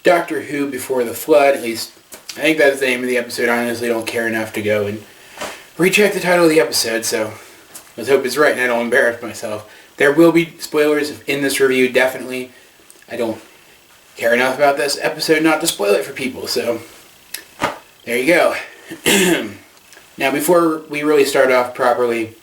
Doctor Who Before the Flood. At least, I think that's the name of the episode. I honestly don't care enough to go and recheck the title of the episode, so let's hope it's right and I don't embarrass myself. There will be spoilers in this review, definitely. I don't care enough about this episode not to spoil it for people, so there you go. Now, before we really start off properly,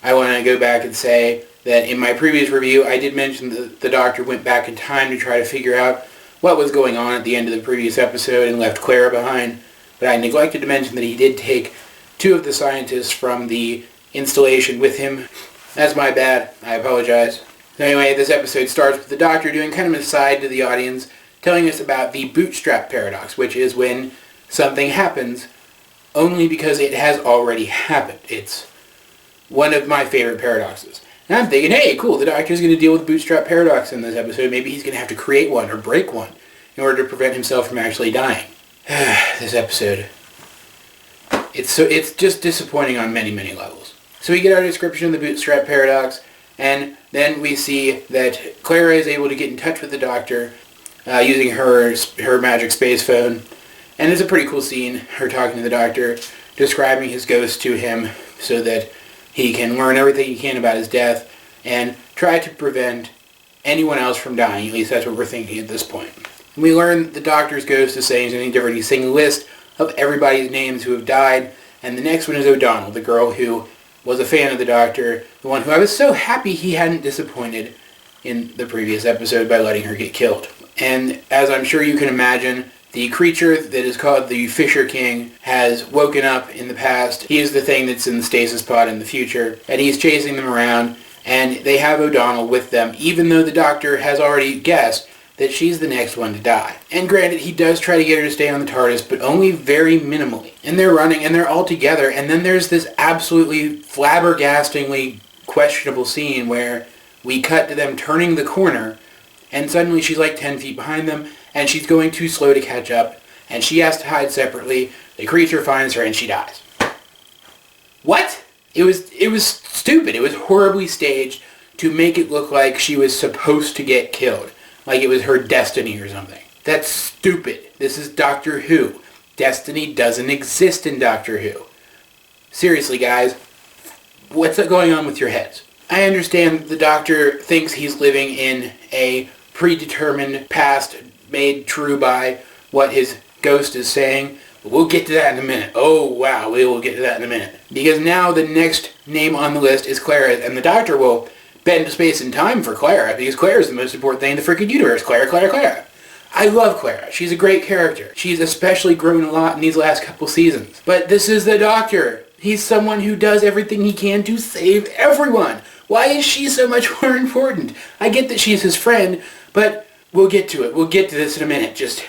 I want to go back and say that in my previous review, I did mention that the Doctor went back in time to try to figure out what was going on at the end of the previous episode and left Clara behind, but I neglected to mention that he did take 2 of the scientists from the installation with him. That's my bad. I apologize. So anyway, this episode starts with the Doctor doing kind of an aside to the audience, telling us about the bootstrap paradox, which is when something happens only because it has already happened. It's one of my favorite paradoxes. And I'm thinking, hey, cool, the Doctor's going to deal with the bootstrap paradox in this episode. Maybe he's going to have to create one or break one in order to prevent himself from actually dying. This episode, it's just disappointing on many, many levels. So we get our description of the bootstrap paradox, and then we see that Clara is able to get in touch with the Doctor using her magic space phone. And it's a pretty cool scene, her talking to the Doctor, describing his ghost to him so that he can learn everything he can about his death and try to prevent anyone else from dying. At least that's what we're thinking at this point. And we learn that the Doctor's ghost is saying something different. He's saying a list of everybody's names who have died, and the next one is O'Donnell, the girl who was a fan of the Doctor, the one who I was so happy he hadn't disappointed in the previous episode by letting her get killed. And as I'm sure you can imagine, the creature that is called the Fisher King has woken up in the past. He is the thing that's in the stasis pod in the future, and he's chasing them around, and they have O'Donnell with them, even though the Doctor has already guessed that she's the next one to die. And granted, he does try to get her to stay on the TARDIS, but only very minimally. And they're running, and they're all together, and then there's this absolutely flabbergastingly questionable scene where we cut to them turning the corner, and suddenly she's like 10 feet behind them, and she's going too slow to catch up, and she has to hide separately. The creature finds her, and she dies. What? It was stupid. It was horribly staged to make it look like she was supposed to get killed, like it was her destiny or something. That's stupid. This is Doctor Who. Destiny doesn't exist in Doctor Who. Seriously, guys, what's going on with your heads? I understand the Doctor thinks he's living in a predetermined past made true by what his ghost is saying. But we'll get to that in a minute. Oh, wow, we will get to that in a minute. Because now the next name on the list is Clara, and the Doctor will bend space and time for Clara, because Clara is the most important thing in the freaking universe. Clara, Clara, Clara. I love Clara. She's a great character. She's especially grown a lot in these last couple seasons. But this is the Doctor. He's someone who does everything he can to save everyone. Why is she so much more important? I get that she's his friend, but we'll get to it. We'll get to this in a minute. Just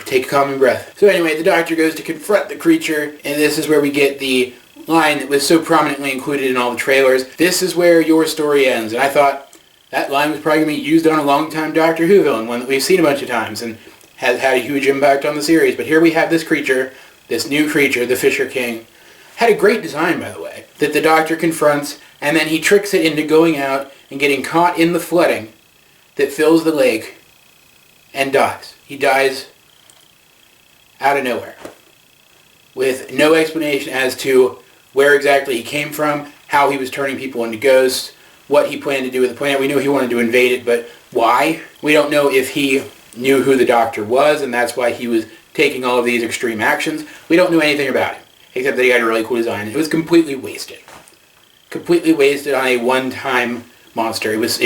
take a calming breath. So anyway, the Doctor goes to confront the creature, and this is where we get the line that was so prominently included in all the trailers. This is where your story ends. And I thought that line was probably going to be used on a long-time Doctor Who villain, one that we've seen a bunch of times and has had a huge impact on the series. But here we have this creature, this new creature, the Fisher King. Had a great design, by the way, that the Doctor confronts, and then he tricks it into going out and getting caught in the flooding that fills the lake and dies. He dies out of nowhere with no explanation as to where exactly he came from, how he was turning people into ghosts, what he planned to do with the planet. We knew he wanted to invade it, but why? We don't know if he knew who the Doctor was, and that's why he was taking all of these extreme actions. We don't know anything about him, except that he had a really cool design. It was completely wasted. Completely wasted on a one-time monster. It was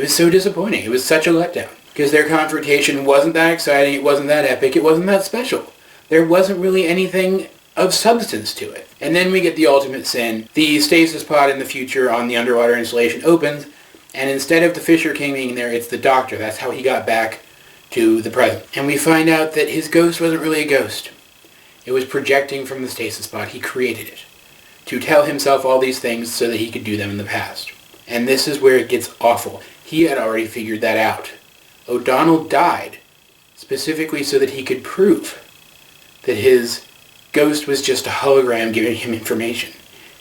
so disappointing. It was such a letdown. Because their confrontation wasn't that exciting, it wasn't that epic, it wasn't that special. There wasn't really anything of substance to it. And then we get the ultimate sin. The stasis pod in the future on the underwater installation opens, and instead of the Fisher King being there, it's the Doctor. That's how he got back to the present. And we find out that his ghost wasn't really a ghost. It was projecting from the stasis pod. He created it to tell himself all these things so that he could do them in the past. And this is where it gets awful. He had already figured that out. O'Donnell died specifically so that he could prove that his ghost was just a hologram giving him information.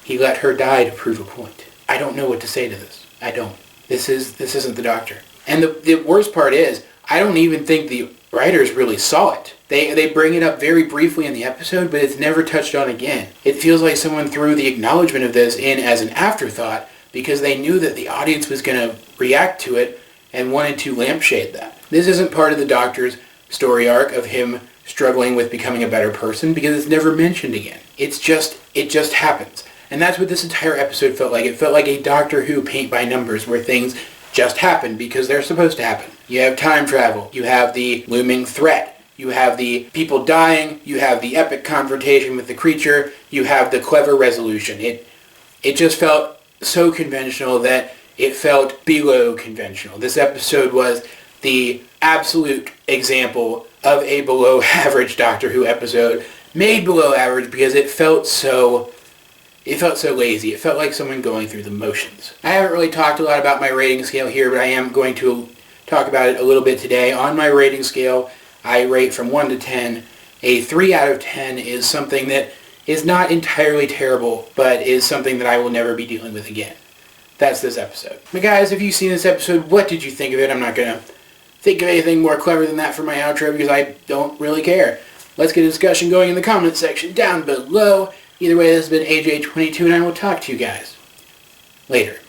He let her die to prove a point. I don't know what to say to this. I don't. This isn't the Doctor. And the worst part is, I don't even think the writers really saw it. They bring it up very briefly in the episode, but it's never touched on again. It feels like someone threw the acknowledgement of this in as an afterthought because they knew that the audience was going to react to it and wanted to lampshade that. This isn't part of the Doctor's story arc of him struggling with becoming a better person because it's never mentioned again. It just happens. And that's what this entire episode felt like. It felt like a Doctor Who paint by numbers where things just happen because they're supposed to happen. You have time travel. You have the looming threat. You have the people dying. You have the epic confrontation with the creature. You have the clever resolution. It just felt so conventional that it felt below conventional. This episode was the absolute example of a below average Doctor Who episode, made below average because it felt so lazy. It felt like someone going through the motions. I haven't really talked a lot about my rating scale here, but I am going to talk about it a little bit today. On my rating scale, I rate from 1 to 10. A 3 out of 10 is something that is not entirely terrible, but is something that I will never be dealing with again. That's this episode. But guys, if you've seen this episode, what did you think of it? I'm not going to think of anything more clever than that for my outro because I don't really care. Let's get a discussion going in the comments section down below. Either way, this has been AJ22, and I will talk to you guys later.